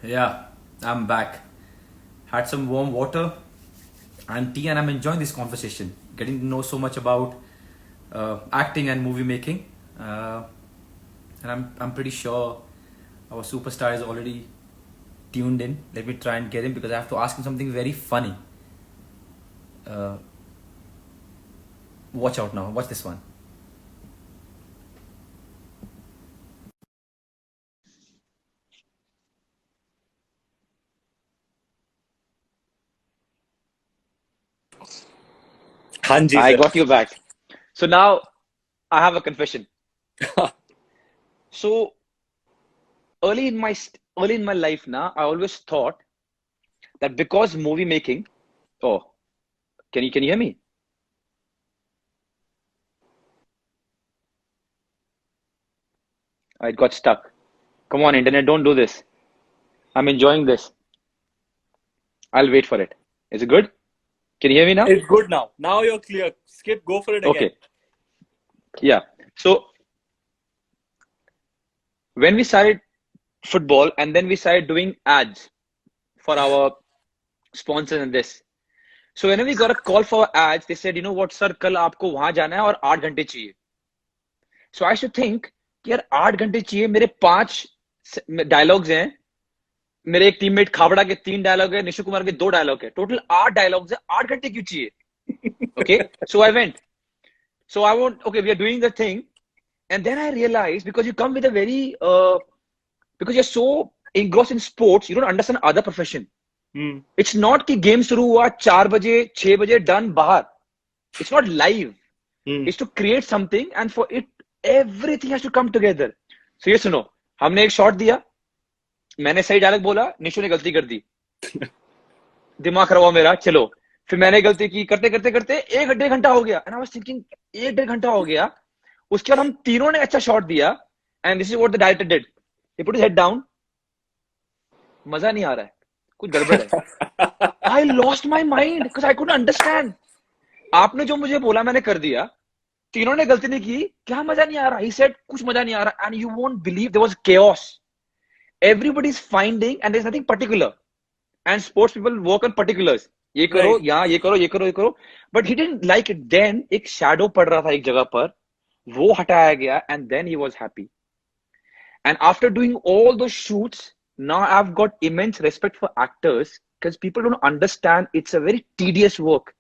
Yeah, I'm back. Had some warm water and tea, and I'm enjoying this conversation. Getting to know so much about acting and movie making, and I'm pretty sure our superstar is already tuned in. Let me try and get him because I have to ask him something very funny. Uh, watch out now. Watch this one. हाँ जी I sir. got you back. So now I have a confession. So early in my life now, I always thought that because movie making. Oh, can you hear me? It got stuck. Come on, internet, don't do this. I'm enjoying this. I'll wait for it. Is it good? Can you hear me now? It's good now. Now you're clear. Skip, go for it again. Okay. Yeah. So when we started football and then we started doing ads for our sponsors and this. So whenever we got a call for ads, they said, you know what, sir, कल आपको वहां जाना है और 8 घंटे चाहिए. So I should think कि यार 8 घंटे चाहिए, मेरे 5 डायलॉग्स हैं, मेरे एक टीममेट खाबड़ा के 3 डायलॉग है, निशु कुमार के 2 डायलॉग है, टोटल 8 डायलॉग्स है, 8 घंटे क्यों चाहिए? Okay, so I went. So I won't. Okay, we are doing the thing, and then I realized because you come with a very because you're so engrossed in sports, you don't understand other profession. It's not कि game शुरू हुआ 4 बजे 6 बजे done बाहर. It's not live. It's to create something, and for it everything has to come together. So ये सुनो, हमने एक शॉट दिया, मैंने सही डायलॉग बोला, निशु ने गलती कर दी, दिमाग खराब हुआ मेरा. चलो फिर मैंने गलती की, करते करते करते 1 1.5 घंटा हो गया. एंड आई वाज थिंकिंग 1 1.5 घंटा हो गया. उसके बाद हम तीनों ने अच्छा शॉट दिया. And this is what the director did. He put his head down. मजा नहीं आ रहा है, कुछ गड़बड़ है. I lost my mind because I couldn't understand. आपने जो मुझे बोला मैंने कर दिया, तीनों ने गलती नहीं की, क्या मजा नहीं आ रहा? ही सेड कुछ मजा नहीं आ रहा. And you won't believe there was chaos. Everybody is finding and there's nothing particular. And sports people work on particulars. ये करो, Right. यहाँ ये करो, ये करो, ये करो. But he didn't like it. Then एक shadow पड़ रहा था एक जगह पर, वो हटाया गया, and then he was happy. And after doing all those shoots, now I've got immense respect for actors because people don't understand it's a very tedious work.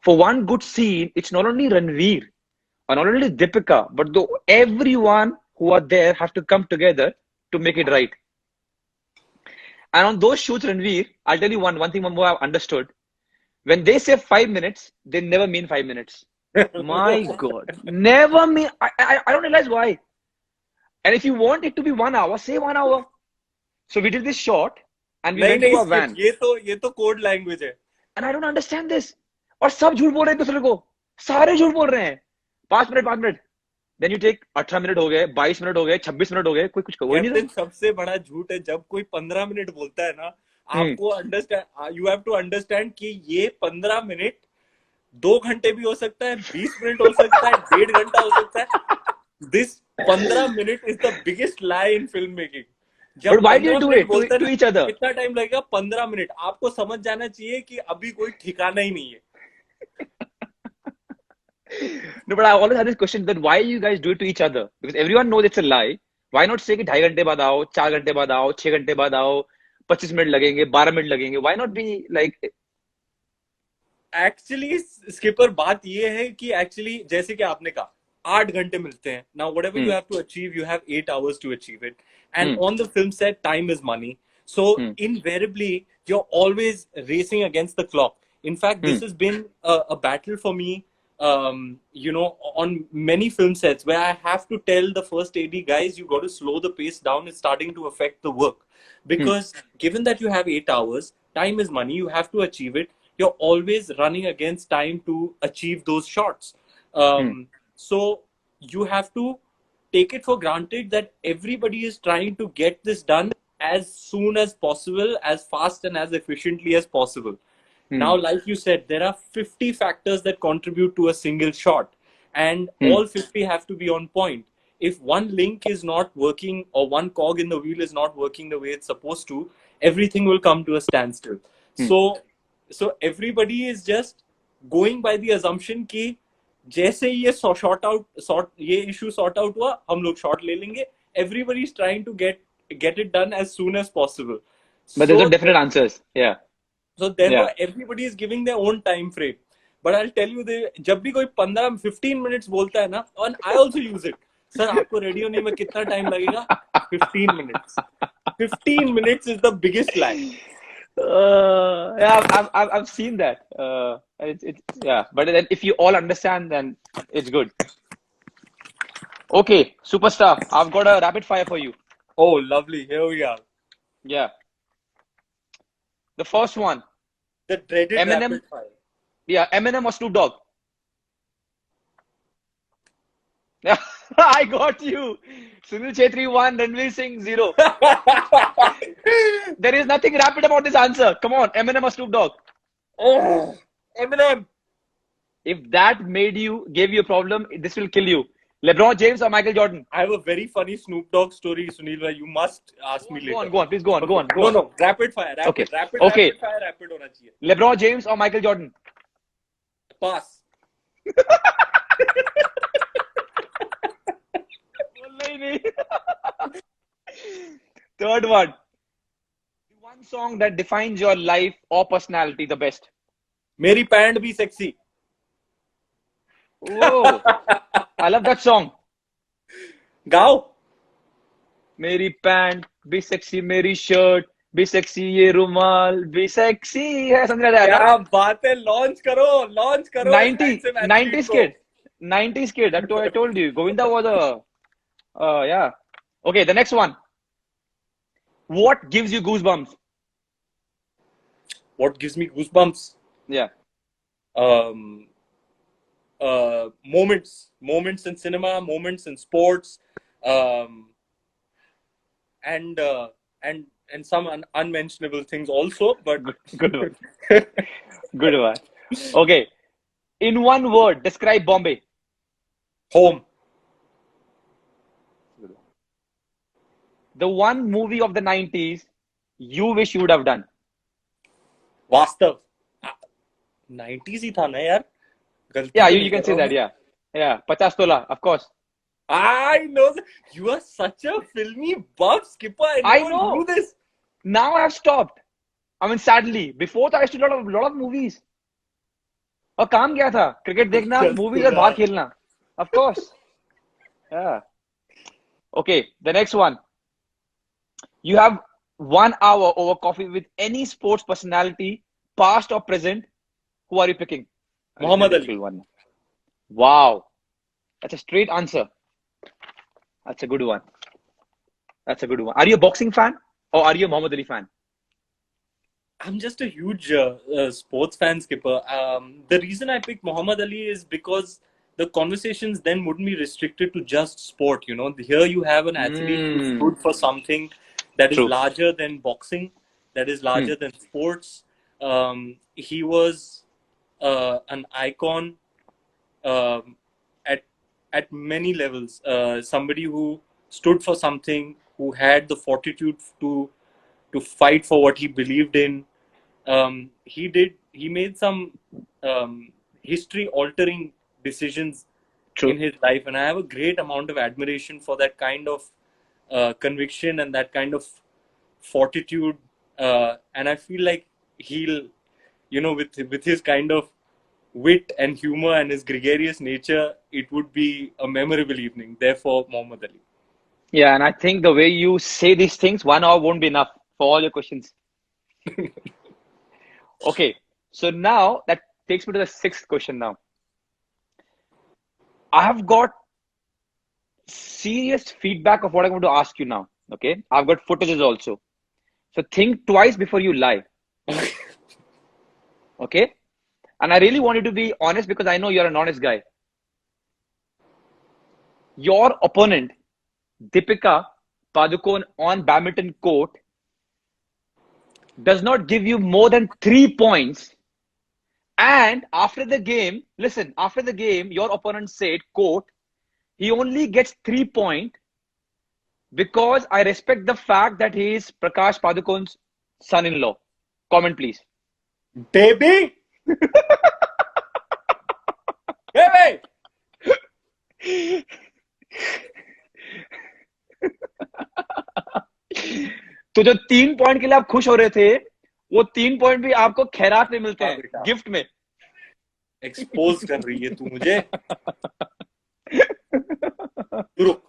For one good scene, it's not only Ranveer or not only Deepika, but everyone who are there have to come together to make it right. And on those shoots, Ranveer, I'll tell you one thing more I've understood. When they say 5 minutes, they never mean 5 minutes. My God, never mean. I don't realize why. And if you want it to be 1 hour, say 1 hour. So we did this shot, and we नहीं went to नहीं a skip. van. ये तो code language है. And I don't understand this. और सब झूठ बोल रहे हैं दूसरे को, सारे झूठ बोल रहे हैं. 5 minute 5 minute. Then you take 18 minute हो गए, 22 मिनट हो गए, 26 मिनट हो गए, कोई कुछ हो ही नहीं कैप्टन रहा. सबसे बड़ा झूठ है जब कोई 15 मिनट बोलता है ना. आपको understand, you have to understand कि ये 15 मिनट 2 घंटे भी हो सकता है, 20 मिनट हो सकता है, 1.5 घंटा हो सकता है. This 15 minute is the biggest lie in film making. But जब why do you 15 do minute it बोलता है to ना, each other? कितना टाइम लगेगा? 15 मिनट. आपको समझ जाना चाहिए कि अभी कोई ठिकाना ही नहीं है. No, but I always have this question that why you guys do it to each other? Because everyone knows it's a lie. Why not say कि 2.5 घंटे बाद आओ, 4 घंटे बाद आओ, 6 घंटे बाद आओ, 25 मिनट लगेंगे, 12 मिनट लगेंगे? Why not be like? Actually skipper बात ये है कि एक्चुअली जैसे कि आपने कहा 8 घंटे मिलते हैं. Now whatever you Hmm, have to achieve, you have 8 hours to achieve it. And hmm, on the film set time is money. So hmm, invariably you're always racing against the clock. In fact, hmm, this has been a battle for me, on many film sets where I have to tell the first AD guys, you got to slow the pace down. It's starting to affect the work hmm, because given that you have 8 hours, time is money. You have to achieve it. You're always running against time to achieve those shots. hmm. So you have to take it for granted that everybody is trying to get this done as soon as possible, as fast and as efficiently as possible. Now, Hmm. like you said, there are 50 factors that contribute to a single shot, and Hmm. all 50 have to be on point. if one link is not working or one cog in the wheel is not working the way it's supposed to, everything will come to a standstill. So everybody is just going by the assumption कि जैसे ये ये issue sort out हुआ, हम लोग short ले लेंगे. Everybody is trying to get it done as soon as possible. But there's no So definite answers. Yeah. so therefore Yeah. everybody is giving their own time frame. But I'll tell you, जब भी कोई 15 minutes बोलता है ना, and I also use it. Sir, आपको ready होने में कितना time लगेगा? 15 minutes. 15 minutes is the biggest lie. Yeah, I've seen that. It's yeah, but then if you all understand, then it's good. Okay, superstar, I've got a rapid fire for you. Oh, lovely. Here we are. Yeah. The first one. The dreaded Eminem. rapid fire. Yeah, Eminem or Snoop Dogg? Yeah, I got you. Sunil Chhetri 1, Ranveer Singh 0. There is nothing rapid about this answer. Come on, Eminem or Snoop Dogg? Oh, Eminem. If that gave you a problem, this will kill you. LeBron James or Michael Jordan? I have a very funny Snoop Dogg story, Sunil. Where you must ask me later. Go on, please go on, go on. No, rapid fire. Okay. Rapid fire, rapid होना चाहिए. LeBron James or Michael Jordan? Pass. Third one. One song that defines your life or personality the best. मेरी pant भी sexy. Whoa. I love that song. गाओ. मेरी pant भी sexy, मेरी shirt भी sexy, ये रुमाल भी sexy है, something like that. क्या बात है, launch करो. 90s kid. 90s kid. I told you. Govinda was a yeah. Okay, the next one. What gives you goosebumps? What gives me goosebumps? Yeah. Moments in cinema, moments in sports, and some unmentionable things also. But Good one. Good one. Okay. In one word, describe Bombay. home. The one movie of the 90s you wish you would have done. वास्तव 90s ही था ना यार. Yeah, you can say that. Yeah. Yeah. 50 tola, of course. I know that. You are such a filmy buff, Skipper. I never know. knew this. Now I have stopped. I mean, sadly, before that I used to do a lot of movies. और काम क्या था? Cricket देखना, movies और बाहर खेलना. Of course. Yeah. Okay, the next one. You have 1 hour over coffee with any sports personality, past or present. Who are you picking? Muhammad Ali. Wow. That's a straight answer. That's a good one. That's a good one. Are you a boxing fan or are you a Muhammad Ali fan? I'm just a huge sports fan, Skipper. The reason I picked Muhammad Ali is because the conversations then wouldn't be restricted to just sport. You know, here you have an athlete who stood for something that is True. larger than boxing, that is larger than sports. He was an icon at many levels. Somebody who stood for something, who had the fortitude to fight for what he believed in. He made some history-altering decisions in his life, and I have a great amount of admiration for that kind of conviction and that kind of fortitude. And I feel like he'll, with his kind of wit and humor and his gregarious nature, it would be a memorable evening. Therefore, Muhammad Ali. Yeah, and I think the way you say these things, 1 hour won't be enough for all your questions. Okay, so now that takes me to the 6th question now. I have got serious feedback of what I'm going to ask you now. Okay, I've got footages also. So think twice before you lie. Okay, and I really want you to be honest because I know you're an honest guy. Your opponent, Deepika Padukone on badminton court, does not give you more than 3 points. And after the game, listen, after the game, your opponent said, quote, he only gets 3 points because I respect the fact that he is Prakash Padukone's son-in-law. Comment, please. Baby! Baby! तो जो 3 point के लिए आप खुश हो रहे थे, वो 3 पॉइंट भी आपको खैरात में मिलते हैं, गिफ्ट में। एक्सपोज कर रही है तू मुझे। रुक।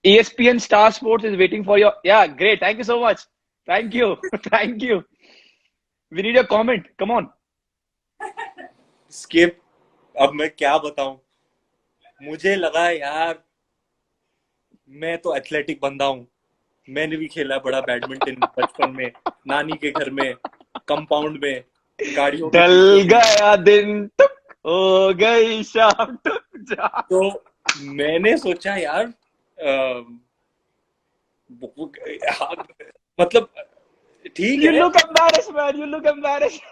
ESPN Star Sports is waiting for your. Yeah, great. Thank you so much. Thank you. Thank you. We need your comment. Come on. Skip. अब मैं क्या बताऊं, मुझे लगा यार मैं तो एथलेटिक बंदा हूं, मैंने भी खेला बड़ा बैडमिंटन बचपन में, नानी के घर में, कंपाउंड में, गाड़ियों में। ढल गया दिन, टुक हो गई शाम, टुक जा। तो मैंने सोचा यार मतलब ठीक है। You look embarrassed, man. You look embarrassed.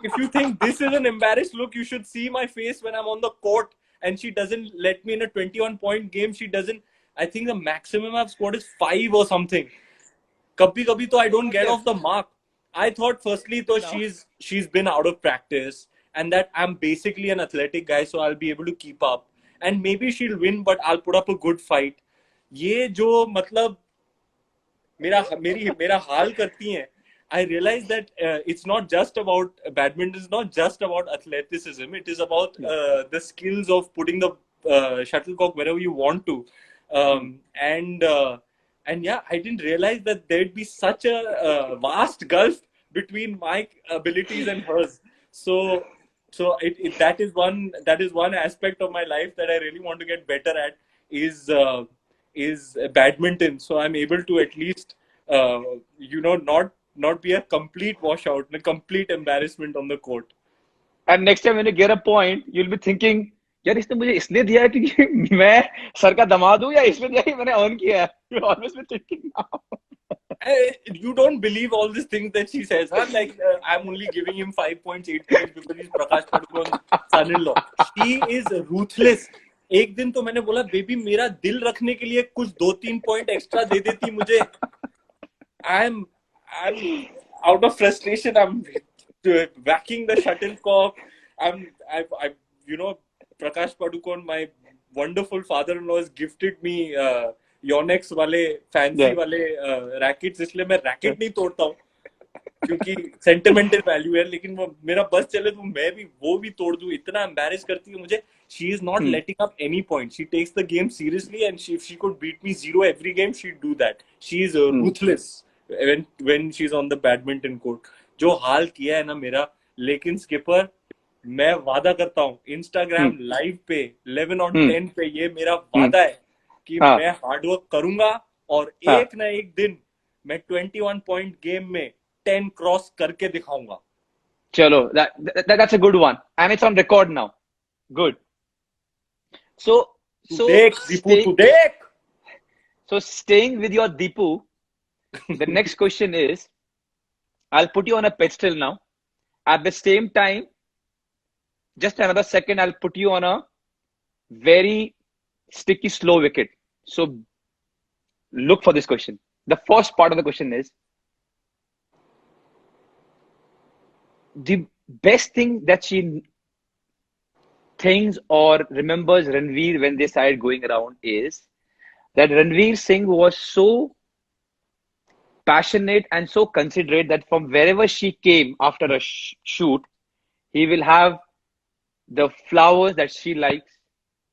If you think this is an embarrassed look, you should see my face when I'm on the court and she doesn't let me in a 21-point game. She doesn't. I think the maximum I've scored is 5 or something. Kabhi to I don't get off the mark. I thought firstly though she's been out of practice and that I'm basically an athletic guy, so I'll be able to keep up and maybe she'll win, but I'll put up a good fight. ये जो मतलब मेरा हाल करती हैं. I realized that it's not just about badminton. It's not just about athleticism. It is about the skills of putting the shuttlecock wherever you want to. And yeah, I didn't realize that there'd be such a vast gulf between my abilities and hers. So that is one aspect of my life that I really want to get better at is badminton. So I'm able to at least not be a complete washout, a complete embarrassment on the court. And next time when you get a point, you'll be thinking, यार इसने मुझे इसलिए दिया है कि मैं sir का दामाद हूँ या इसमें दिया कि मैंने earn किया है? You'll always be thinking now. You don't believe all these things that she says, huh? Like I'm only giving him 5 points, 8 points because he's Prakash Padukone's son-in-law. She is ruthless. एक दिन तो मैंने बोला baby मेरा दिल रखने के लिए कुछ 2-3 पॉइंट एक्स्ट्रा दे देती मुझे. I'm out of frustration. I'm whacking the shuttlecock. Prakash Padukone, my wonderful father-in-law, has gifted me Yonex वाले fancy वाले rackets. इसलिए मैं racket नहीं तोड़ता हूँ क्योंकि sentimental value है, लेकिन वो मेरा बस चले तो मैं भी वो भी तोड़ दूँ. इतना embarrass करती है मुझे. She is not letting up any point. She takes the game seriously, and if she could beat me 0 every game, she'd do that. She is ruthless when she's on the badminton court. जो हाल किया है ना मेरा, लेकिन skipper मैं वादा करता हूँ इंस्टाग्राम लाइव पे 11 on 10 पे ये मेरा वादा है कि मैं हार्डवर्क करूंगा और एक ना एक दिन मैं 21 पॉइंट गेम में 10 क्रॉस करके दिखाऊंगा. चलो, that's a good one and it's on record now. Good. So staying with your Deepu, the next question is, I'll put you on a pedestal now. At the same time, just another second, I'll put you on a very sticky, slow wicket. So look for this question. The first part of the question is, the best thing that she thinks or remembers Ranveer when they started going around is that Ranveer Singh was so passionate and so considerate that from wherever she came after a shoot, he will have the flowers that she likes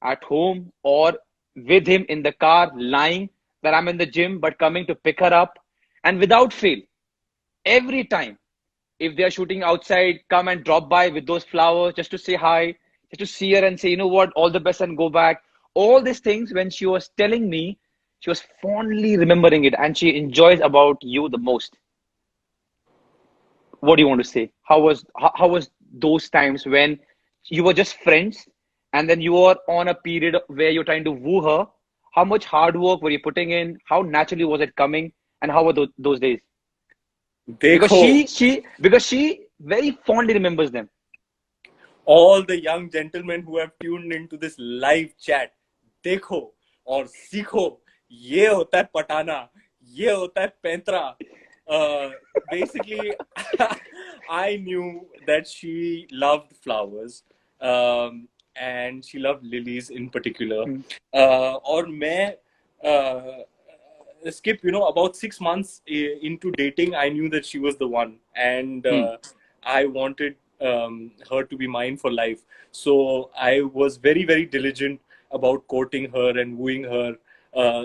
at home or with him in the car, lying that I'm in the gym, but coming to pick her up. And without fail, every time, if they are shooting outside, come and drop by with those flowers just to say hi, just to see her and say, you know what, all the best and go back. All these things, when she was telling me, she was fondly remembering it and she enjoys about you the most. What do you want to say? How was those times when you were just friends and then you were on a period where you're trying to woo her? How much hard work were you putting in? How naturally was it coming? And how were those days? Because she very fondly remembers them. all the young gentlemen who have tuned into this live chat, देखो और सीखो, ये होता है पटाना, ये होता है पैंतरा. Basically, I knew that she loved flowers, and she loved lilies in particular. और मैं Skip, about 6 months into dating, I knew that she was the one, and I wanted her to be mine for life. So I was very, very diligent about courting her and wooing her.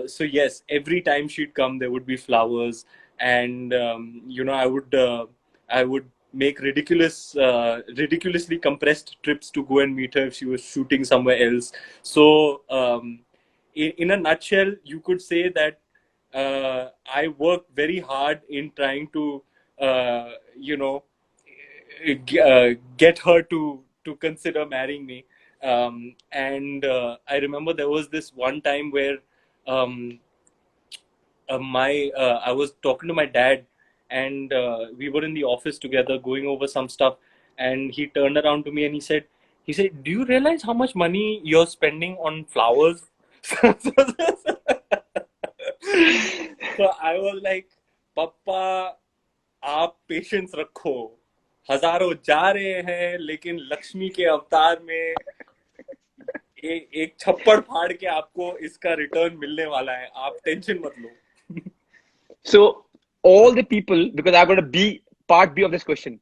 So yes, every time she'd come, there would be flowers, and I would make ridiculously compressed trips to go and meet her if she was shooting somewhere else. So in a nutshell, you could say that I worked very hard in trying to, get her to consider marrying me. And I remember there was this one time where I was talking to my dad, and we were in the office together going over some stuff, and he turned around to me and he said, "Do you realize how much money you're spending on flowers?" So I was like, "Papa, आप patience रखो, हजारों जा रहे हैं, लेकिन लक्ष्मी के अवतार में एक छप्पड़ फाड़ के आपको इसका रिटर्न मिलने वाला है, आप टेंशन मत लो." So all the people, because I've got a part B of this question.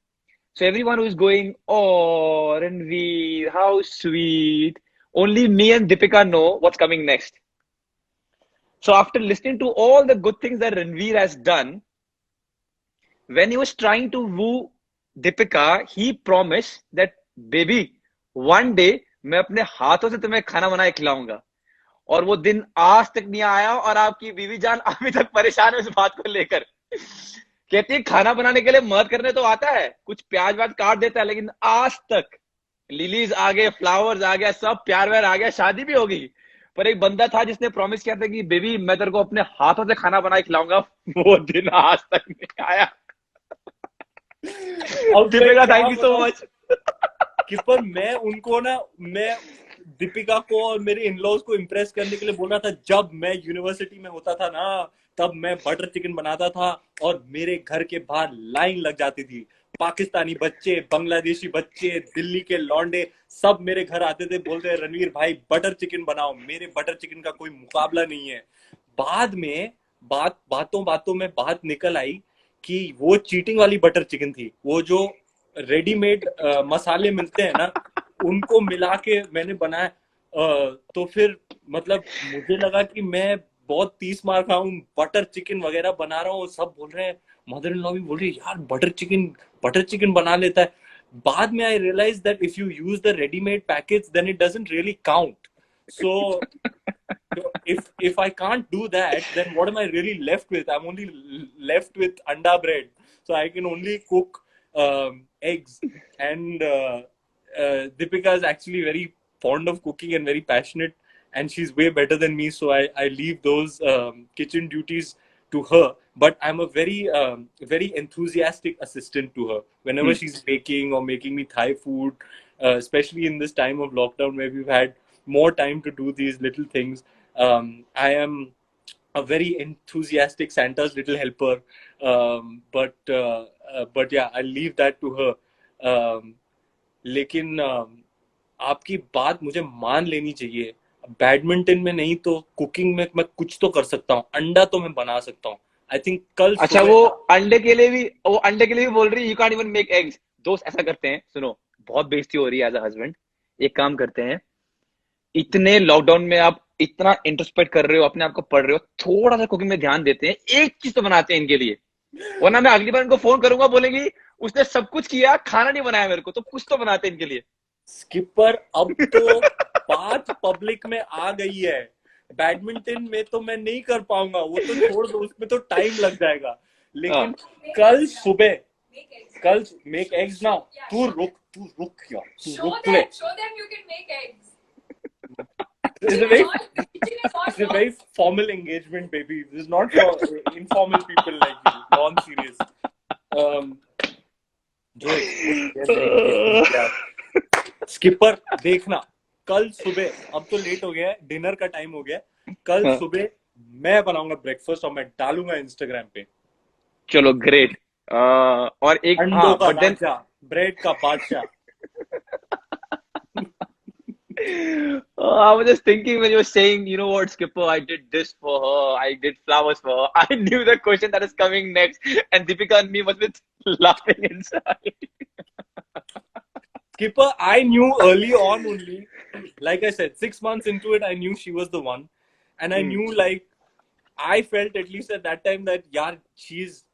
So everyone who is going, oh, Ranveer, how sweet. Only me and Deepika know what's coming next. So after listening to all the good things that Ranveer has done, when he was trying to woo Deepika, he promised that, baby, one day मैं अपने हाथों से तुम्हें खाना बना के खिलाऊंगा. और वो दिन आज तक नहीं आया, और आपकी बीवी जान अभी तक परेशान है इस बात को लेकर. कहती है खाना बनाने के लिए मदद करने तो आता है, कुछ प्याज व्याज काट देता है, लेकिन आज तक लिलीज आ गए, फ्लावर्स आ गया, सब प्यार व्यार आ गया, शादी भी हो गई, पर एक बंदा था जिसने प्रॉमिस किया था कि बेबी मैं तेरे को अपने हाथों से खाना बना के खिलाऊंगा. वो दिन आज तक नहीं आया. Deepika, thank you so much. कि पर मैं दीपिका को और मेरे इन-लॉज को इम्प्रेस करने के लिए बोल रहा था. जब मैं यूनिवर्सिटी में होता था ना, तब मैं बटर चिकन बनाता था और मेरे घर के बाहर लाइन लग जाती थी. पाकिस्तानी बच्चे, बांग्लादेशी बच्चे, दिल्ली के लौंडे सब मेरे घर आते थे, बोलते हैं रणवीर भाई बटर चिकन बनाओ. मेरे बटर चिकन का कोई मुकाबला नहीं है. बाद में बातों बातों में बात निकल आई कि वो चीटिंग वाली बटर चिकन थी. वो जो रेडीमेड मसाले मिलते हैं ना, उनको मिला के मैंने बनाया. तो फिर मतलब मुझे लगा कि मैं बहुत 30 मार खा हूँ, बटर चिकन वगैरह बना रहा हूँ. सब बोल रहे हैं, मदर इन लॉ भी बोल रही है यार बटर चिकन बना लेता है. बाद में I realise that if you use the readymade package then it doesn't really count. So if I can't do that, then what am I really left with? I'm only left with anda bread. So I can only cook eggs. And Deepika is actually very fond of cooking and very passionate, and she's way better than me. So I leave those kitchen duties to her. But I'm a very enthusiastic assistant to her. Whenever she's baking or making me Thai food, especially in this time of lockdown where we've had more time to do these little things, I am a very enthusiastic Santa's little helper. But yeah, I'll leave that to her. लेकिन आपकी बात मुझे मान लेनी चाहिए. Badminton में नहीं तो कुकिंग में मैं कुछ तो कर सकता हूँ. अंडा तो मैं बना सकता हूँ. आई थिंक कल. अच्छा, वो अंडे के लिए भी बोल रही है, you can't even make eggs. दोस्त ऐसा करते हैं, सुनो, बहुत बेइज्जती हो रही है एज अ हस्बैंड. एक काम करते हैं, इतने लॉकडाउन में आप इतना इंट्रोस्पेक्ट कर रहे हो, अपने आप को पढ़ रहे हो, थोड़ा सा कुकिंग में ध्यान देते हैं, एक चीज तो बनाते हैं इनके लिए. वरना मैं अगली बार इनको फोन करूंगा, बोलेंगी उसने सब कुछ किया, खाना नहीं बनाया मेरे को, तो कुछ तो बनाते हैं इनके लिए. स्किपर, अब तो बात पब्लिक में आ गई है. बैडमिंटन में तो मैं नहीं कर पाऊंगा, वो तो छोड़ दो, उसमें तो टाइम लग जाएगा. लेकिन कल सुबह मेक एग्स नाउ. तू रुक यार. Show them you can make eggs. It's a very formal engagement, baby. This is not for informal people like you, non-serious. Skipper देखना, कल सुबह, अब तो लेट हो गया है, डिनर का टाइम हो गया है, कल हाँ। सुबह मैं बनाऊंगा ब्रेकफास्ट और मैं डालूंगा इंस्टाग्राम पे। चलो ग्रेट। और एक अंडों हाँ का बट देन राजा, ब्रेड का बादशाह। I was just thinking when you were saying, you know what, Skipper, I did this for her, I did flowers for her. I knew the question that is coming next, and Deepika and me was with laughing inside. Skipper, I knew early on only, like I said, 6 months into it, I knew she was the one. And I knew, like, I felt at least at that time that, yeah, she's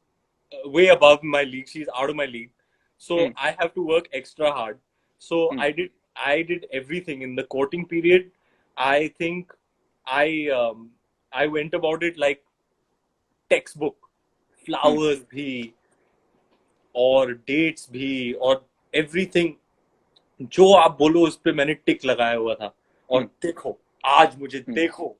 way above my league. She's out of my league. So Hmm. I have to work extra hard. So Hmm. I did everything in the courting period. I think I went about it like textbook. Hmm. Flowers भी और dates भी और everything जो आप बोलो उस पे मैंने टिक लगाया हुआ था। और Hmm. देखो, आज मुझे Hmm. देखो,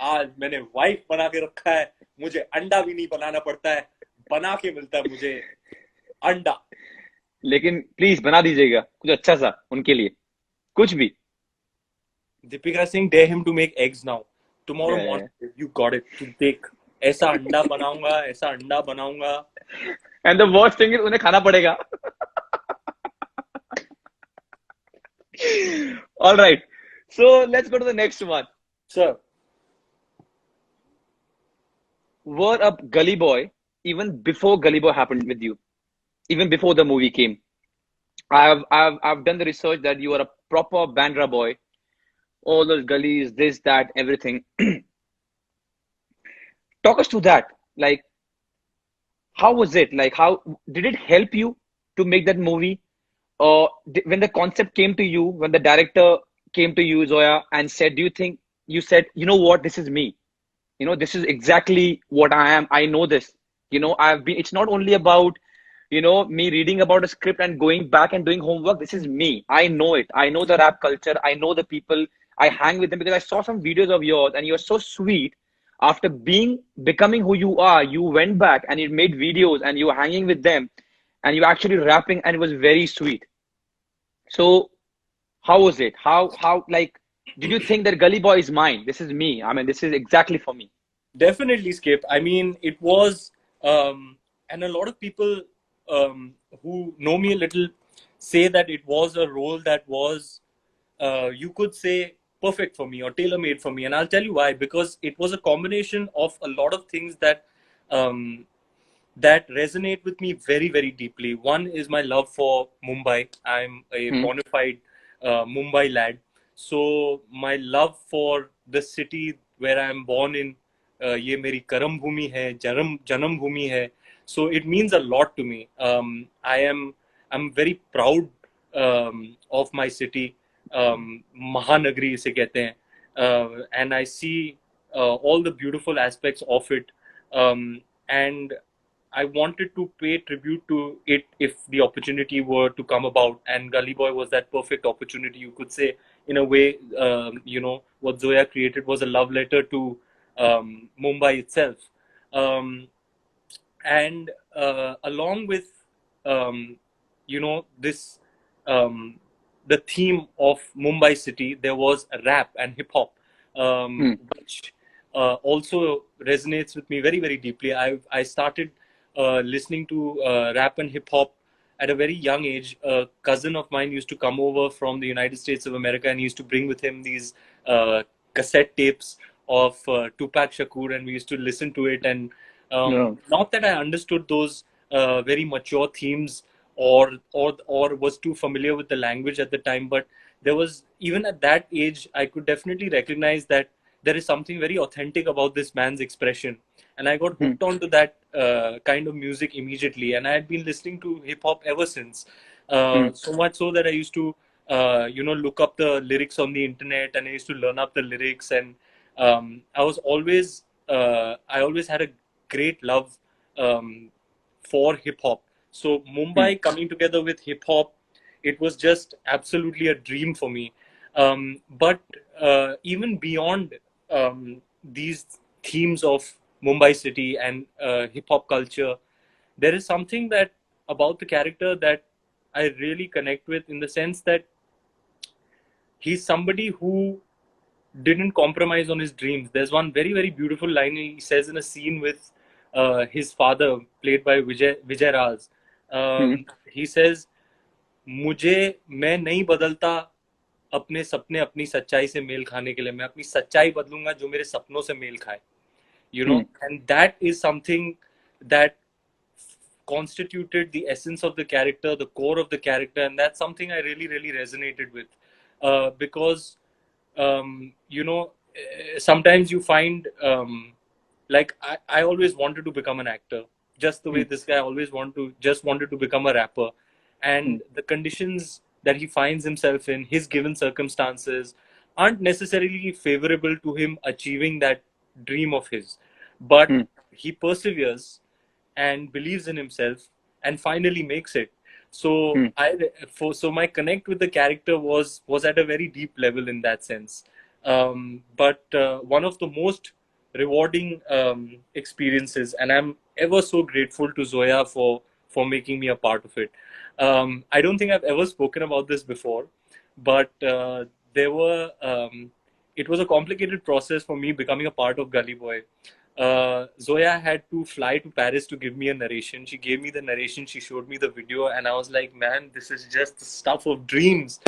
आज मैंने वाइफ बना के रखा है, मुझे अंडा भी नहीं बनाना पड़ता है, बना के मिलता है मुझे अंडा। लेकिन प्लीज बना दीजिएगा कुछ अच्छा सा उनके लिए, कुछ भी। Deepika Singh, dare him to make eggs now. Tomorrow and morning, you got it. तू देख, ऐसा अंडा बनाऊंगा, ऐसा अंडा बनाऊंगा। द वर्स्ट थिंग इज उन्हें खाना पड़ेगा। All right, so let's go to the next one. Sir, Were up Gully Boy even before Gully Boy happened with you, even before the movie came. I've done the research that you are a proper Bandra boy. All those gullies, this, that, everything. Talk us to that. Like, how was it? Like, how did it help you to make that movie? Or when the concept came to you, when the director came to you, Zoya, and said, "Do you think you said, you know what, this is me. You know, this is exactly what I am. I know this. You know, I've been. It's not only about me reading about a script and going back and doing homework. This is me. I know it. I know the rap culture. I know the people. I hang with them because I saw some videos of yours and you're so sweet. After becoming who you are, you went back and you made videos and you were hanging with them and you were actually rapping and it was very sweet. So how was it? How like did you think that Gully Boy is mine? This is me. I mean, this is exactly for me. definitely, Skip. I mean, it was, and a lot of people who know me a little say that it was a role that was, you could say, perfect for me or tailor made for me. And I'll tell you why. Because it was a combination of a lot of things um, that resonate with me very, very deeply. One is my love for Mumbai. I'm a Hmm. bona fide Mumbai lad. So my love for the city where I'm born in, ये मेरी कर्म भूमि है, जन्म भूमि है. So it means a lot to me. I'm very proud of my city. Mahanagari इसे कहते हैं. And I see all the beautiful aspects of it. And I wanted to pay tribute to it if the opportunity were to come about, and Gully Boy was that perfect opportunity. You could say, in a way, what Zoya created was a love letter to Mumbai itself, and along with this um, the theme of Mumbai city, there was a rap and hip hop, Hmm. which also resonates with me very, very deeply. I started listening to rap and hip hop at a very young age. A cousin of mine used to come over from the United States of America, and he used to bring with him these cassette tapes of Tupac Shakur, and we used to listen to it. And Yeah. not that I understood those very mature themes, or was too familiar with the language at the time, but there was, even at that age, I could definitely recognize that there is something very authentic about this man's expression, and I got Hmm. hooked onto that kind of music immediately, and I had been listening to hip hop ever since. Hmm. So much so that I used to look up the lyrics on the internet, and I used to learn up the lyrics. And I always had a great love for hip hop. So Hmm. Mumbai coming together with hip hop, it was just absolutely a dream for me. But even beyond these themes of Mumbai city and hip hop culture, there is something that about the character that I really connect with, in the sense that he's somebody who didn't compromise on his dreams. There's one very, very beautiful line he says in a scene with his father, played by Vijay Raz. He says, मुझे मैं नहीं बदलता अपने सपने अपनी सच्चाई से mail खाने के लिए, मैं अपनी सच्चाई बदलूंगा जो मेरे सपनों से मेल खाए. You know, and that is something that constituted the essence of the character, the core of the character, and that's something I really, really resonated with. Because, you know, sometimes you find, like, I always wanted to become an actor, just the way this guy always wanted to become a rapper. And the conditions that he finds himself in, his given circumstances, aren't necessarily favorable to him achieving that dream of his. But he perseveres and believes in himself and finally makes it. So so my connect with the character was at a very deep level in that sense. But one of the most rewarding experiences, and I'm ever so grateful to Zoya for making me a part of it. I don't think I've ever spoken about this before, but it was a complicated process for me becoming a part of Gully Boy. Zoya had to fly to Paris to give me a narration. She gave me the narration, she showed me the video, and I was like, man, this is just the stuff of dreams.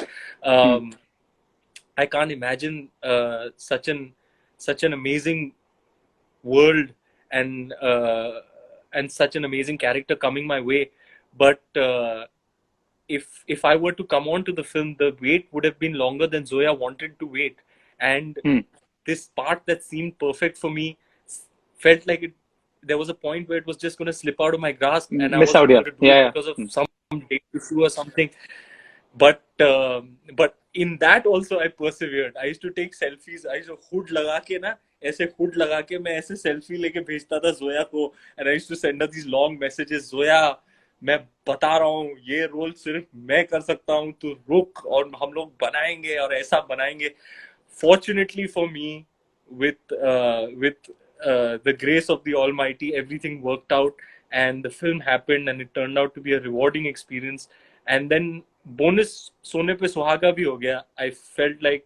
I can't imagine such an amazing world and such an amazing character coming my way. But if I were to come on to the film, the wait would have been longer than Zoya wanted to wait. And this part that seemed perfect for me felt like there was a point where it was just going to slip out of my grasp, and I was going to do it because of some date issue or something. But in that also I persevered. I used to take selfies. I used to hood लगा के ना, ऐसे hood लगा के मैं ऐसे selfie लेके भेजता था Zoya को, and I used to send her these long messages. Zoya, मैं बता रहा हूँ, ये रोल सिर्फ मैं कर सकता हूँ, तू रुक और हम लोग बनाएंगे और ऐसा बनाएंगे. Fortunately for me, with the grace of the Almighty, everything worked out, and the film happened, and it turned out to be a rewarding experience. And then bonus सोने पे सुहागा भी हो गया. I felt like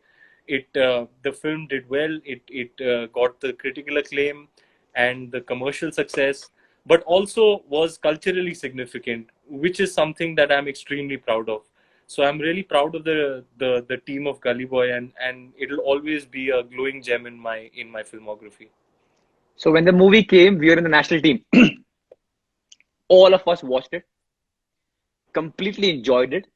the film did well. It got the critical acclaim and the commercial success, but also was culturally significant, which is something that I'm extremely proud of. So I'm really proud of the team of Gully Boy, and it'll always be a glowing gem in my filmography. So when the movie came, we were in the national team. All of us watched it, completely enjoyed it.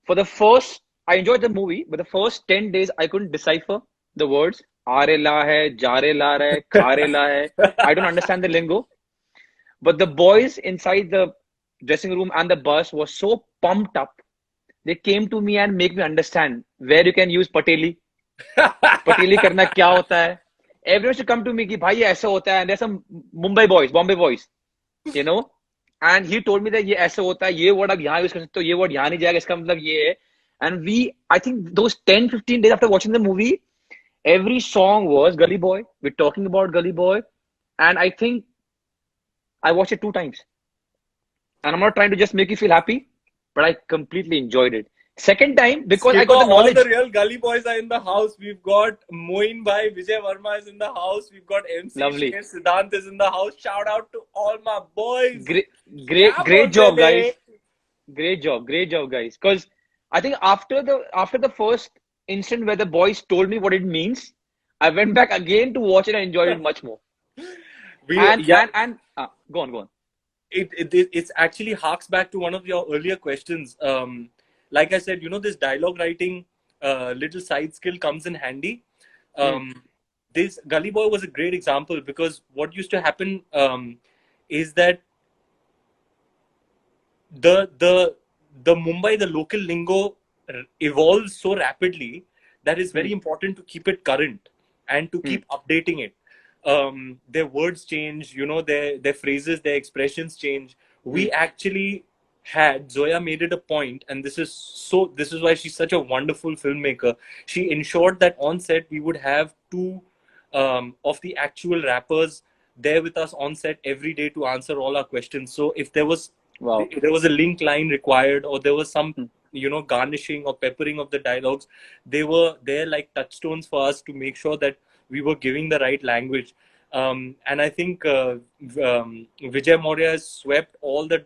I enjoyed the movie, but the first 10 days I couldn't decipher the words. Aare la hai, jare la hai, khare la hai. I don't understand the lingo. But the boys inside the dressing room and the bus were so pumped up. They came to me and make me understand where you can use Pateli. Pateli karna kya hota hai. Everyone should come to me कि भाई ये ऐसा होता है. And there's some Bombay boys, you know. And he told me that ये ऐसा होता है, ये word आप यहाँ use कर सकते हो, ये word यहाँ नहीं जाएगा, इसका मतलब ये है. And I think those 10-15 days after watching the movie, every song was Gully Boy. We're talking about Gully Boy. And I think I watched it 2 times. And I'm not trying to just make you feel happy, but I completely enjoyed it. Second time, because I got the knowledge. All the real Gully Boys are in the house. We've got Moin Bhai, Vijay Verma is in the house. We've got MC Sher, Siddhant is in the house. Shout out to all my boys. Great job, guys. Great job, guys. Because I think after the first instant where the boys told me what it means, I went back again to watch it and enjoyed it much more. Go on. It's actually harks back to one of your earlier questions. Like I said, you know, this dialogue writing little side skill comes in handy. This Gully Boy was a great example, because what used to happen is that the Mumbai, the local lingo evolves so rapidly that it's very important to keep it current and to keep updating it. Their words change, you know, their phrases, their expressions change. We actually had, Zoya made it a point, and this is why she's such a wonderful filmmaker. She ensured that on set we would have 2 of the actual rappers there with us on set every day to answer all our questions. So if there was a link line required, or there was some garnishing or peppering of the dialogues, they were there like touchstones for us to make sure that we were giving the right language. And I think Vijay Maurya has swept all the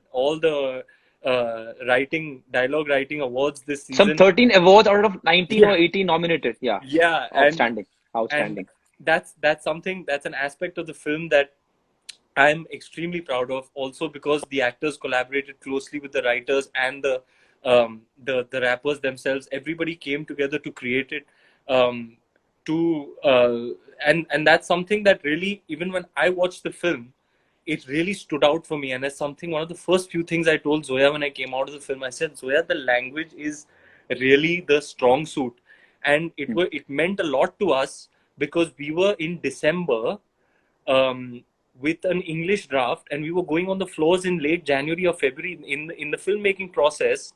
dialogue writing awards this Some season. 13 awards out of 19 or Yeah, 18 nominated. Yeah. yeah, Outstanding. and Outstanding. that's something, that's an aspect of the film that I'm extremely proud of. Also because the actors collaborated closely with the writers and the rappers themselves. Everybody came together to create it. Um, to and that's something that really, even when I watched the film, it really stood out for me. And it's something, one of the first few things I told Zoya when I came out of the film. I said, Zoya, the language is really the strong suit, and it meant a lot to us because we were in December with an English draft, and we were going on the floors in late January or February in the filmmaking process.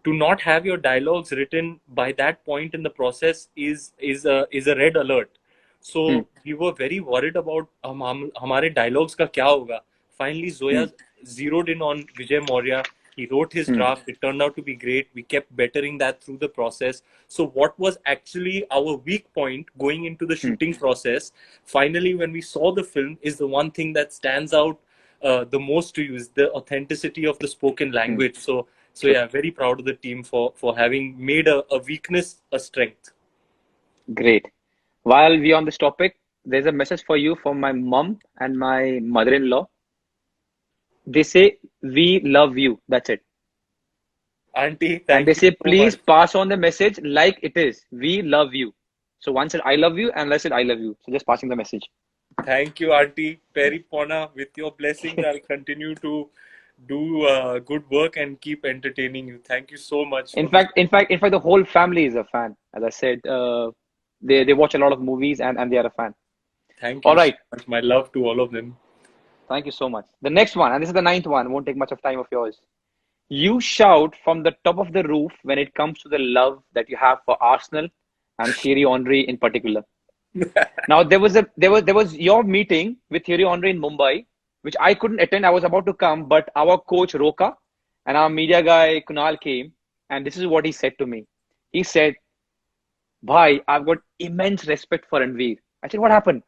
To not have your dialogues written by that point in the process is a red alert. Hmm. So we were very worried about हमारे dialogues का क्या होगा. Finally, Zoya zeroed in on Vijay Maurya. He wrote his draft. It turned out to be great. We kept bettering that through the process. So what was actually our weak point going into the shooting process, finally, when we saw the film, is the one thing that stands out the most to you, is the authenticity of the spoken language. So yeah, very proud of the team for having made a weakness a strength. Great. While we on this topic, there's a message for you from my mom and my mother-in-law. They say, we love you. That's it. Auntie, And thank they you say, so please much. pass on the message like it is. We love you. So one said, I love you, and I said, I love you. So just passing the message. Thank you, Auntie. Peri Pona, with your blessings, I'll continue to do good work and keep entertaining you. Thank you so much In for this. fact, the whole family is a fan. As I said, they watch a lot of movies and they are a fan. Thank All you so right. much. My love to all of them. Thank you so much. The next one, and this is the ninth one, won't take much of time of yours. You shout from the top of the roof when it comes to the love that you have for Arsenal and Thierry Henry in particular. Now there was your meeting with Thierry Henry in Mumbai, which I couldn't attend. I was about to come, but our coach Roka and our media guy Kunal came, and this is what he said to me. He said, "Bhai, I've got immense respect for Ranveer." I said, "What happened?"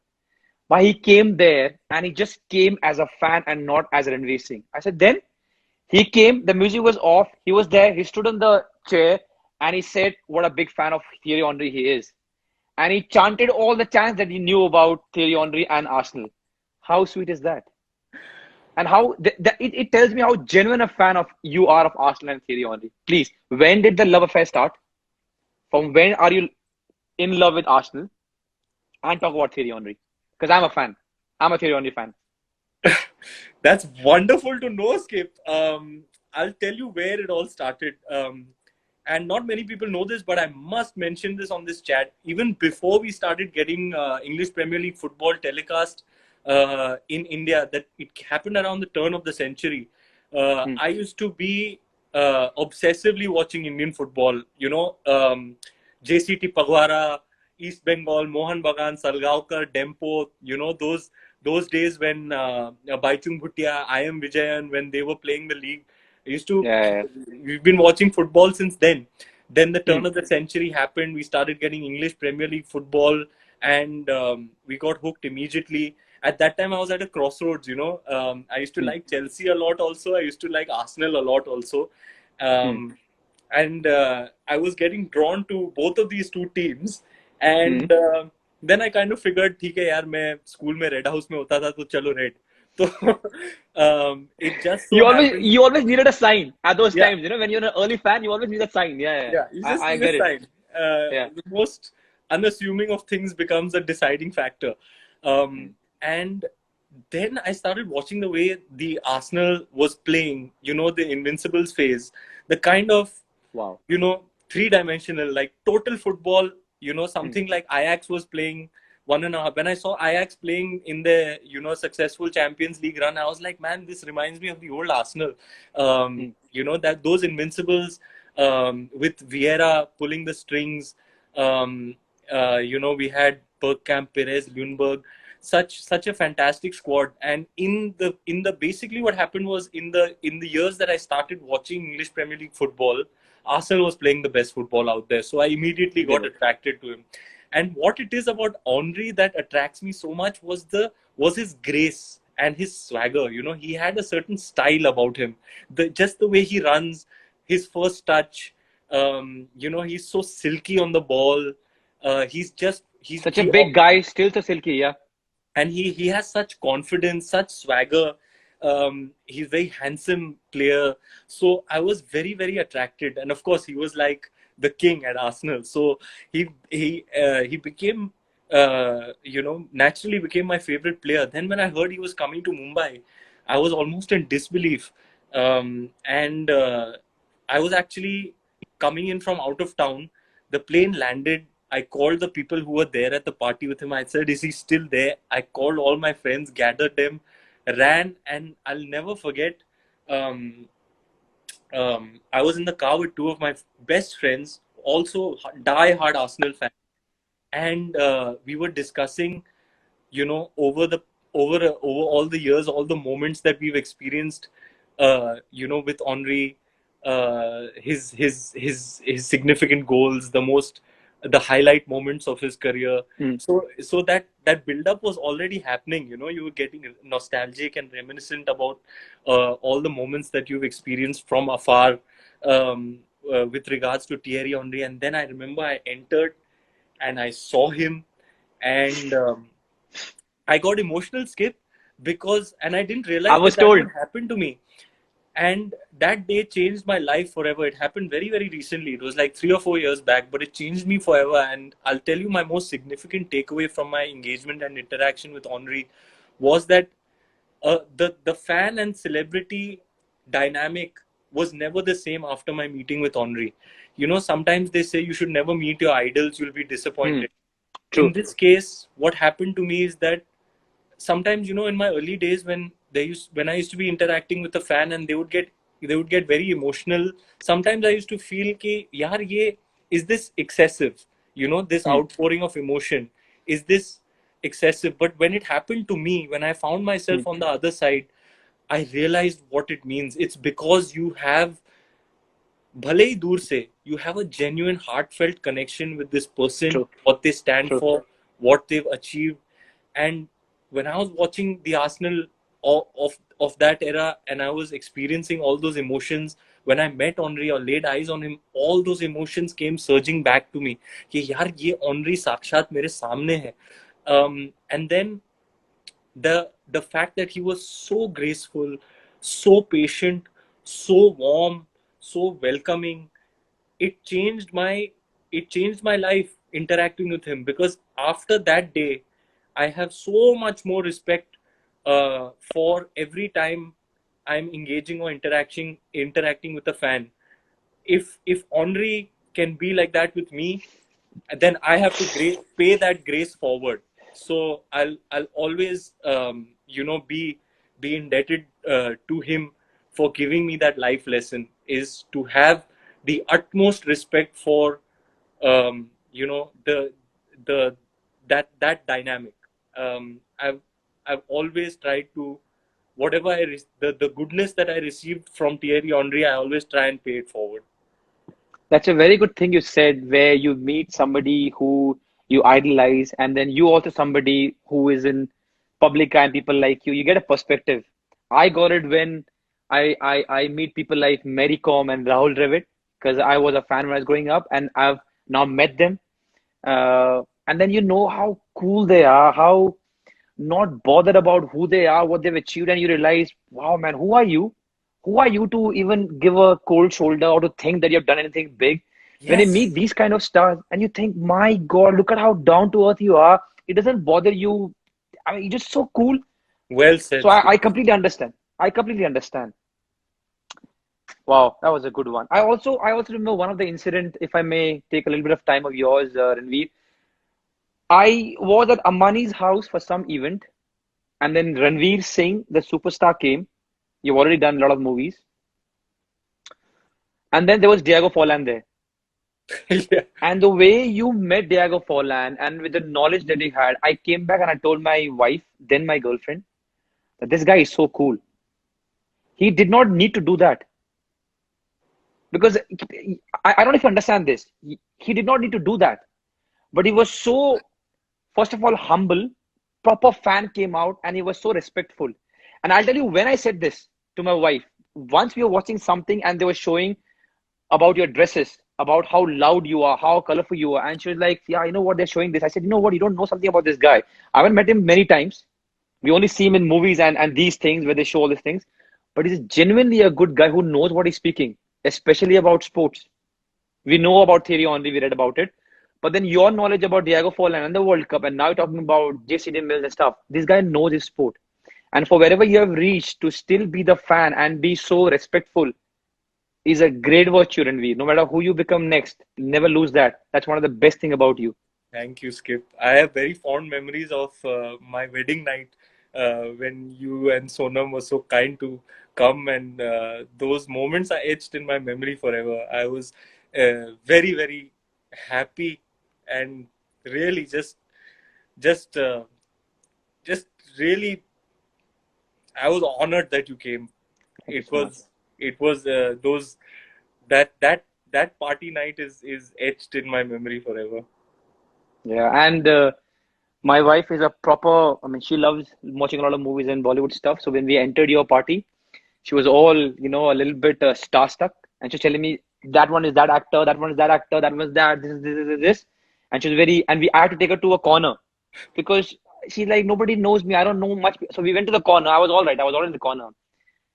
Why he came there and he just came as a fan and not as a Ranveer Singh. I said, then he came, the music was off, he was there, he stood on the chair and he said what a big fan of Thierry Henry he is. And he chanted all the chants that he knew about Thierry Henry and Arsenal. How sweet is that? And how it tells me how genuine a fan of you are of Arsenal and Thierry Henry. Please, when did the love affair start? From when are you in love with Arsenal? And talk about Thierry Henry. Because I'm a fan. I'm a Thierry Henry fan. That's wonderful to know, Skip. I'll tell you where it all started. And not many people know this, but I must mention this on this chat. Even before we started getting English Premier League football telecast in India, that it happened around the turn of the century. I used to be obsessively watching Indian football. JCT Pagwara, East Bengal, Mohan Bagan, Salgaonkar, Dempo. Those days when Baichung Bhutia, I am Vijayan, when they were playing the league. Yeah. We've been watching football since then. Then the turn of the century happened. We started getting English Premier League football, and we got hooked immediately. At that time, I was at a crossroads. I used to like Chelsea a lot. Also, I used to like Arsenal a lot. Also, and I was getting drawn to both of these two teams. And then I kind of figured, ठीक है यार, मैं school में red house में होता था, तो चलो red. So it just so happened. You always needed a sign at those Yeah. times. When you're an early fan, you always need a sign. Yeah. Yeah, you just I need get a it. sign. Yeah. The most unassuming of things becomes a deciding factor. And then I started watching the way the Arsenal was playing, the Invincibles phase, the kind of, Wow. three-dimensional, like total football, something like Ajax was playing 1.5. When I saw Ajax playing in the, successful Champions League run, I was like, man, this reminds me of the old Arsenal. That those Invincibles with Vieira pulling the strings, we had Bergkamp, Perez, Ljungberg, such a fantastic squad. And in the basically what happened was in the years that I started watching English Premier League football, Arsenal was playing the best football out there. So I immediately They got were. attracted to him. And what it is about Henry that attracts me so much was his grace and his swagger. You know, he had a certain style about him. Just the way he runs, his first touch. You know, he's so silky on the ball. Such a big guy, still so silky, yeah. And he has such confidence, such swagger. He's very handsome player. So I was very attracted, and of course he was like the king at Arsenal. So he became you know, naturally became my favorite player. Then when I heard he was coming to Mumbai, I was almost in disbelief. And I was actually coming in from out of town. The plane landed. I called the people who were there at the party with him. I said, "Is he still there?" I called all my friends, gathered them, ran, and I'll never forget. Um, I was in the car with two of my best friends, also die-hard Arsenal fans, and we were discussing, you know, over all the years, all the moments that we've experienced, you know, with Henry, his significant goals, the highlight moments of his career. Mm. So that build up was already happening. You know, you were getting nostalgic and reminiscent about all the moments that you've experienced from afar, with regards to Thierry Henry. And then I remember I entered and I saw him, and I got emotional, Skip, because, and I didn't I realize was that told. would happen to me. And that day changed my life forever. It happened very recently. It was like 3 or 4 years back, but it changed me forever. And I'll tell you, my most significant takeaway from my engagement and interaction with Henri was that the fan and celebrity dynamic was never the same after my meeting with Henri. You know, sometimes they say you should never meet your idols, you'll be Mm. disappointed. In True. this case, what happened to me is that sometimes, you know, in my early days when I used to be interacting with a fan and they would get very emotional. Sometimes I used to feel ki yaar ye is this excessive, you know, this Mm. outpouring of emotion, is this excessive? But when it happened to me, when I found Mm. myself on the other side, I realized what it means. It's because you have, भले ही दूर से, you have a genuine heartfelt connection with this person, True. what they stand True. for, what they've achieved. And when I was watching the Arsenal of that era, and I was experiencing all those emotions, when I met Henry or laid eyes on him, all those emotions came surging back to me कि यार ये Henry साक्षात मेरे सामने है. And then the fact that he was so graceful, so patient, so warm, so welcoming, it changed my it changed my life interacting with him. Because after that day, I have so much more respect for every time I'm engaging or interacting with a fan. If Henri can be like that with me, then I have to pay that grace forward. So I'll always you know, be indebted to him for giving me that life lesson, is to have the utmost respect for you know, the that dynamic. I've always tried to, whatever the goodness that I received from Thierry Henry, I always try and pay it forward. That's a very good thing you said, where you meet somebody who you idolize, and then you also somebody who is in public eye and people like you. You get a perspective. I got it when I meet people like Mary Com and Rahul Dravid, because I was a fan when I was growing up, and I've now met them. And then you know how cool they are, how not bothered about who they are, what they've achieved, and you realize, wow, man, who are you? Who are you to even give a cold shoulder or to think that you've done anything big? When you meet Yes. these kind of stars and you think, my God, look at how down to earth you are. It doesn't bother you. I mean, you're just so cool. Well So said, Skip. I completely understand. I completely understand. Wow, that was a good one. I also remember one of the incident, if I may take a little bit of time of yours, Ranveer. I was at Ambani's house for some event, and then Ranveer Singh, the superstar, came. You've already done a lot of movies. And then there was Diego Forlan there. Yeah. And the way you met Diego Forlan and with the knowledge that he had, I came back and I told my wife, then my girlfriend, that this guy is so cool. He did not need to do that. because I don't know if you understand this. He did not need to do that, but he was so, first of all, humble. Proper fan came out and he was so respectful. And I'll tell you, when I said this to my wife, once we were watching something and they were showing about your dresses, about how loud you are, how colorful you are, and she was like, "Yeah, you know what? They're showing this." I said, "You know what? You don't know something about this guy. I haven't met him many times. We only see him in movies and these things where they show all these things. But he's genuinely a good guy who knows what he's speaking, especially about sports. We know about Thierry Henry, we read about it. But then your knowledge about Diego Forlan and the World Cup, and now you're talking about JCD Mills and stuff. This guy knows his sport. And for wherever you have reached, to still be the fan and be so respectful is a great virtue, Ranveer. No matter who you become next, never lose that. That's one of the best thing about you. Thank you, Skip. I have very fond memories of my wedding night when you and Sonam were so kind to come, and those moments are etched in my memory forever. I was very, very happy and really just, uh, just really, I was honored that you came. Thank you It so much. was, it was those that party night is etched in my memory forever. Yeah, and my wife is a proper, I mean, she loves watching a lot of movies and Bollywood stuff. So when we entered your party, she was all, a little bit starstruck. And she's telling me, that one is that actor, that one is that actor, that was that, this. And she was very, and I had to take her to a corner because she's like, nobody knows me. I don't know much. So we went to the corner. I was all right. I was all in the corner.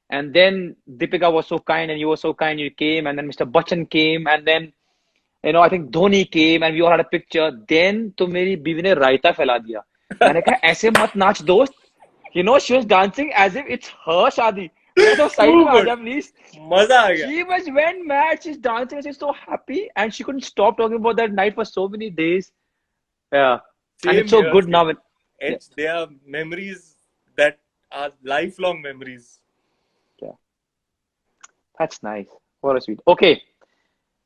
And then Deepika was so kind and you were so kind. You came, and then Mr. Bachchan came, and then I think Dhoni came and we all had a picture. Then तो मेरी बीवी ने रायता फैला दिया. मैंने कहा ऐसे मत नाच दोस्त. She was dancing as if it's her शादी. मैं तो side में आ Super. जा please. मजा आ गया. She went mad. She's dancing. She's so happy, and she couldn't stop talking about that night for so many days. Yeah, and Same it's so here. good now. Yeah, They are memories that are lifelong memories. yeah, that's nice. What a sweet. Okay,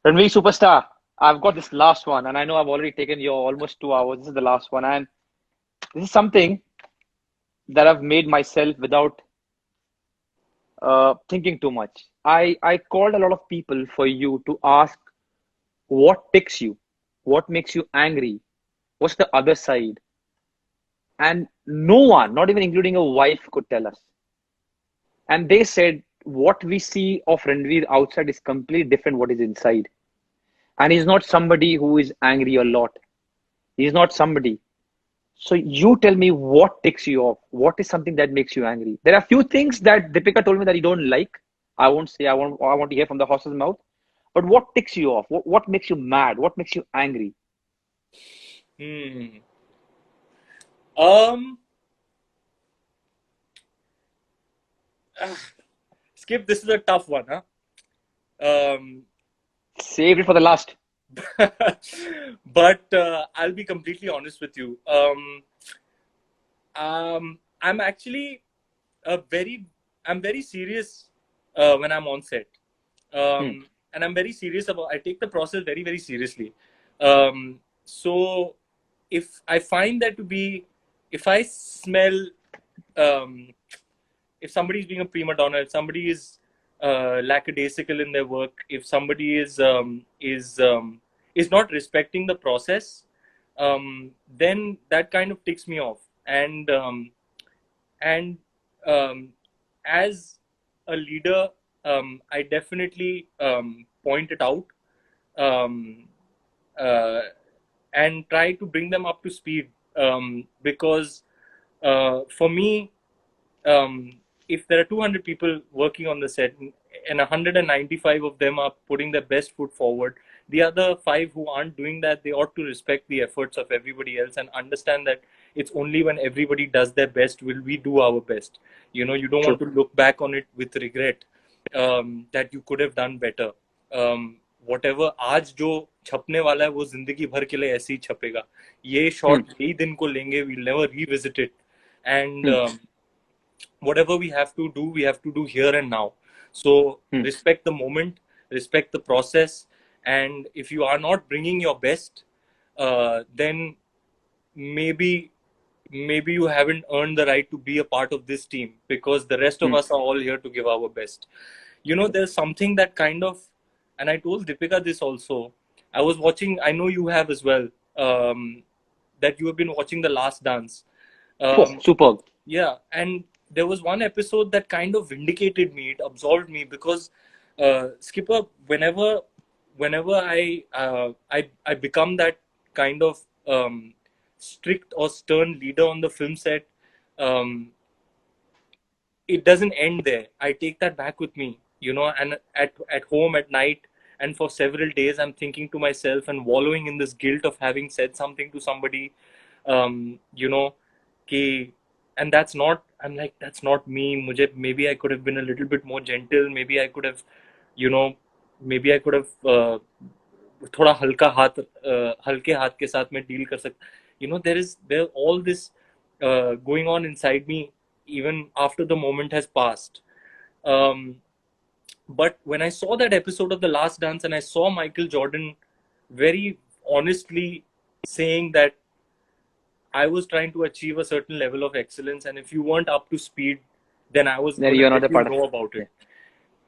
Ranveer Superstar. I've got this last one, and I know I've already taken your almost 2 hours. This is the last one, and this is something that I've made myself without thinking too much. I called a lot of people for you to ask what ticks you, what makes you angry, what's the other side, and no one, not even including a wife, could tell us. And they said what we see of Ranveer outside is completely different what is inside. And he's not somebody who is angry a lot. He's not somebody. So you tell me what ticks you off. What is something that makes you angry? There are few things that Deepika told me that you don't like. I won't say. I want to hear from the horse's mouth. But what ticks you off? What makes you mad? What makes you angry? Hmm. Um. Skip. This is a tough one, huh? Um. Save it for the last. But I'll be completely honest with you. I'm actually I'm very serious when I'm on set. Hmm. And I'm very serious I take the process very, very seriously. So if I find that to be, if I smell, um, if somebody is being a prima donna, if somebody is lackadaisical in their work, if somebody is not respecting the process, then that kind of ticks me off. And as a leader, I definitely point it out, um, uh, and try to bring them up to speed, because for me, if there are 200 people working on the set and 195 of them are putting their best foot forward, the other five who aren't doing that, they ought to respect the efforts of everybody else and understand that it's only when everybody does their best will we do our best. You don't want True. to look back on it with regret, that you could have done better. Whatever आज जो छपने वाला है वो जिंदगी भर के लिए ऐसे ही छपेगा. ये Hmm. शॉट यही दिन को लेंगे, we'll never revisit it. And Hmm. whatever we have to do here and now. So Hmm. respect the moment, respect the process, and if you are not bringing your best, then maybe you haven't earned the right to be a part of this team, because the rest of Hmm. us are all here to give our best. True. There's something that kind of and I told Deepika this also. I was watching. I know you have as well. That you have been watching The Last Dance. Superb. Yeah, and there was one episode that kind of vindicated me. It absolved me because Skipper, whenever I become that kind of strict or stern leader on the film set, um, it doesn't end there. I take that back with me, and at home at night, and for several days, I'm thinking to myself and wallowing in this guilt of having said something to somebody, um, you know, ki, and that's not. I'm like, that's not me. Maybe I could have been a little bit more gentle. Maybe I could have, you know, maybe I could have थोड़ा हल्के हाथ के साथ में deal कर सकता. There all this going on inside me even after the moment has passed. Um, but when I saw that episode of The Last Dance and I saw Michael Jordan very honestly saying that I was trying to achieve a certain level of excellence, and if you weren't up to speed, then I was Then going you're to not let a you part of know it. about it.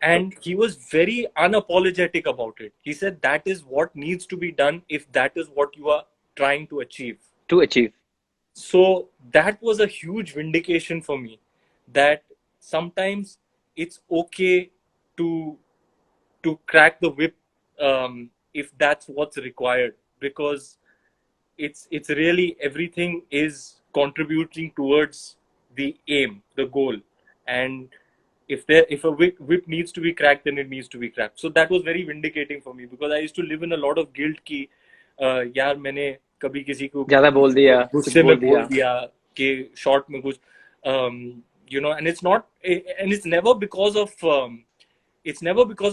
And he was very unapologetic about it. He said that is what needs to be done if that is what you are trying to achieve. To achieve. So that was a huge vindication for me, that sometimes it's okay to crack the whip, if that's what's required, because it's really everything is contributing towards the aim, the goal. And if a whip needs to be cracked, then it needs to be cracked. So that was very vindicating for me, because I used to live in a lot of guilt कि यार मैंने कभी किसी को ज़्यादा बोल दिया, कुछ गुस्से में बोल बोल दिया. दिया कि शॉर्ट में कुछ, and it's not, and it's never because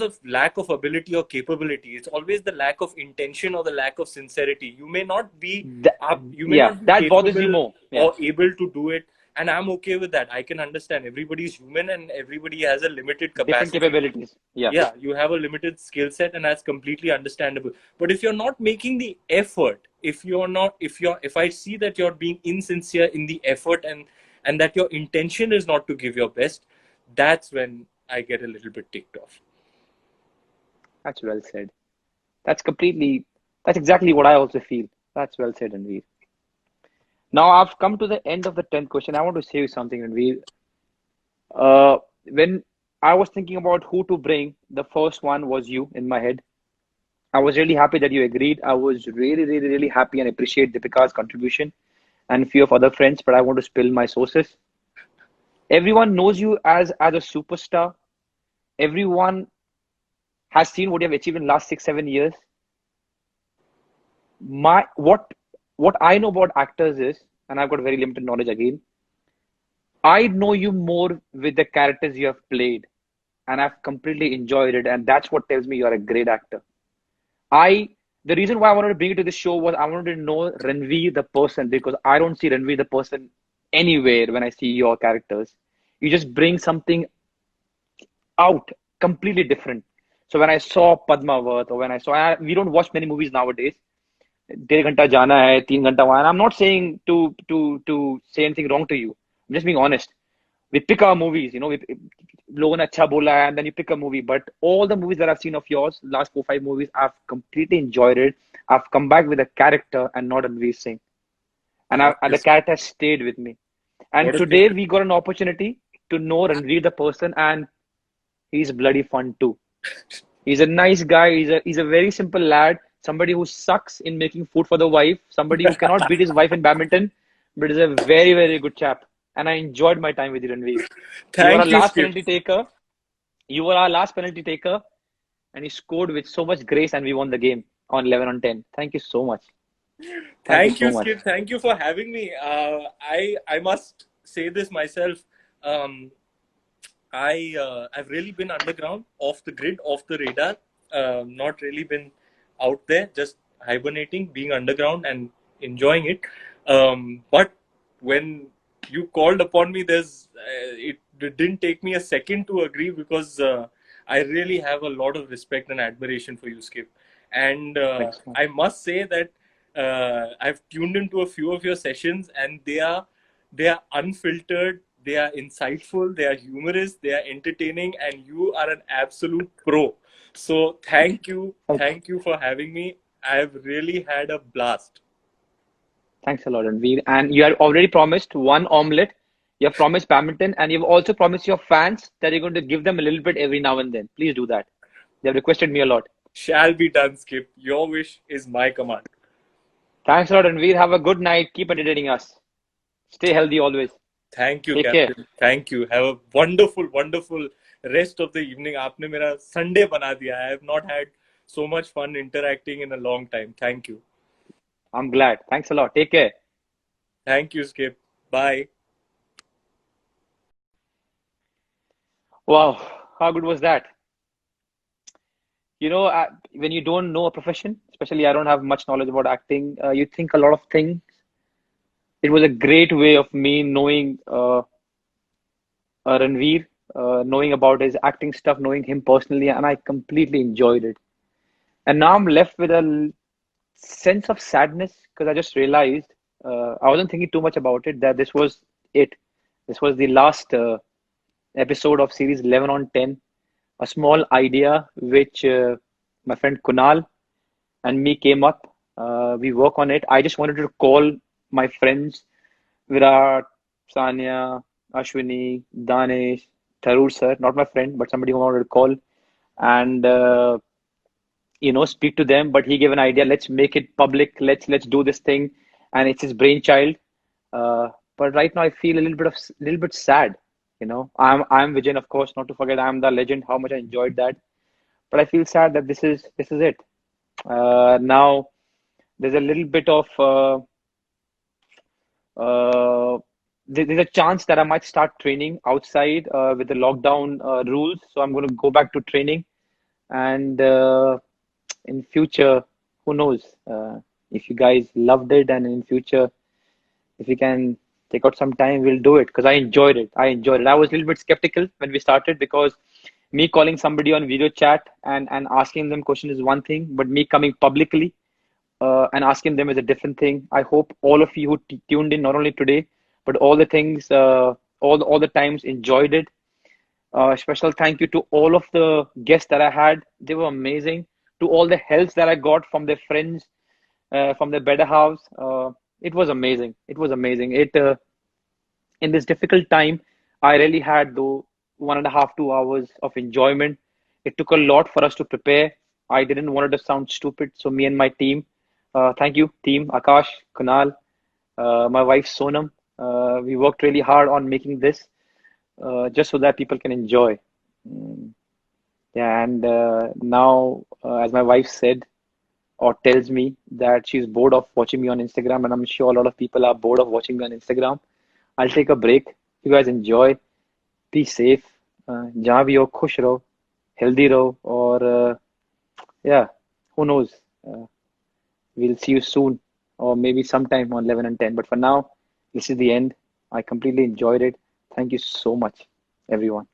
of lack of ability or capability. It's always the lack of intention or the lack of sincerity. You may not be That bothers you capable more. Yeah. or able to do it, and I'm okay with that. I can understand everybody's human and everybody has a limited Different capacity. capabilities. Yeah, you have a limited skill set, and that's completely understandable. But if you're not making the effort, if I see that you're being insincere in the effort, and that your intention is not to give your best, that's when I get a little bit ticked off. That's well said. That's exactly what I also feel. That's well said, Ranveer. Now I've come to the end of the 10th question. I want to say you something, Ranveer. When I was thinking about who to bring, the first one was you in my head. I was really happy that you agreed. I was really, really, really happy and appreciate Deepika's contribution and a few of other friends, but I want to spill my sources. Everyone knows you as a superstar. Everyone has seen what you have achieved in the last 6-7 years. What I know about actors is, and I've got very limited knowledge again, I know you more with the characters you have played, and I've completely enjoyed it, and that's what tells me you're a great actor. The reason why I wanted to bring you to this show was I wanted to know Ranveer the person, because I don't see Ranveer the person anywhere when I see your characters. You just bring something out completely different. So when I saw Padmavat, or when we don't watch many movies nowadays. 1.5 घंटा जाना है, 3 घंटा वहां. I'm not saying to say anything wrong to you. I'm just being honest. We pick our movies, लोगों ने अच्छा बोला है, and then you pick a movie. But all the movies that I've seen of yours, last 4-5 movies, I've completely enjoyed it. I've come back with a character and not Ranveer Singh, and the character has stayed with me. And today we got an opportunity to know Ranveer the person, and he's bloody fun too. He's a nice guy. He's a very simple lad. Somebody who sucks in making food for the wife. Somebody who cannot beat his wife in badminton, but is a very, very good chap. And I enjoyed my time with you, Ranveer. You were our last penalty taker. You were our last penalty taker, and you scored with so much grace, and we won the game on 11 on 10. Thank you so much. Thank you, Skip. Thank you for having me. I must say this myself. I've really been underground, off the grid, off the radar. Not really been out there, just hibernating, being underground and enjoying it. But when you called upon me, it didn't take me a second to agree, because I really have a lot of respect and admiration for you, Skip. And I must say that I've tuned into a few of your sessions, and they are unfiltered. they are insightful, they are humorous, they are entertaining, and you are an absolute pro. So thank you for having me. I've really had a blast. Thanks a lot, Ranveer. And you have already promised one omelette. You have promised badminton, and you've also promised your fans that you're going to give them a little bit every now and then. Please do that. They have requested me a lot. Shall be done, Skip. Your wish is my command. Thanks a lot, Ranveer. Have a good night. Keep entertaining us. Stay healthy always. Thank you, Take care. Captain. Thank you. Have a wonderful, wonderful rest of the evening. आपने मेरा Sunday बना दिया. I have not had so much fun interacting in a long time. Thank you. I'm glad. Thanks a lot. Take care. Thank you, Skip. Bye. Wow, how good was that? You know, when you don't know a profession, especially I don't have much knowledge about acting, you think a lot of things. It was a great way of me knowing Ranveer, knowing about his acting stuff, knowing him personally, and I completely enjoyed it. And now I'm left with a sense of sadness because I just realized I wasn't thinking too much about it that this was it. This was the last episode of series 11 on 10. A small idea which my friend Kunal and me came up. We work on it. I just wanted to call my friends Virat, Sanya, Ashwini, Danesh, Tharur sir, not my friend, but somebody who I wanted to call and speak to them. But he gave an idea. Let's make it public. Let's do this thing, and it's his brainchild. But right now, I feel a little bit sad. I'm Vijayan, of course. Not to forget, I'm the legend. How much I enjoyed that. But I feel sad that this is it. Now there's a little bit of there's a chance that I might start training outside with the lockdown rules. So I'm going to go back to training, and in future, who knows? If you guys loved it, and in future, if we can take out some time, we'll do it because I enjoyed it. I enjoyed it. I was a little bit skeptical when we started because me calling somebody on video chat and asking them question is one thing, but me coming publicly and asking them is a different thing. I hope all of you who tuned in, not only today, but all the things, all the times enjoyed it. Special thank you to all of the guests that I had. They were amazing. To all the helps that I got from their friends, from their better house. It was amazing. It was amazing. In this difficult time, I really had though 1.5, 2 hours of enjoyment. It took a lot for us to prepare. I didn't want it to sound stupid, so me and my team, thank you, team Akash, Kunal, my wife Sonam. We worked really hard on making this just so that people can enjoy. Mm, yeah, and now, as my wife said or tells me that she's bored of watching me on Instagram, and I'm sure a lot of people are bored of watching me on Instagram. I'll take a break. You guys enjoy. Be safe. जहाँ भी हो खुश रहो, healthy रहो, और yeah, who knows? We'll see you soon, or maybe sometime on 11 and 10. But for now, this is the end. I completely enjoyed it. Thank you so much, everyone.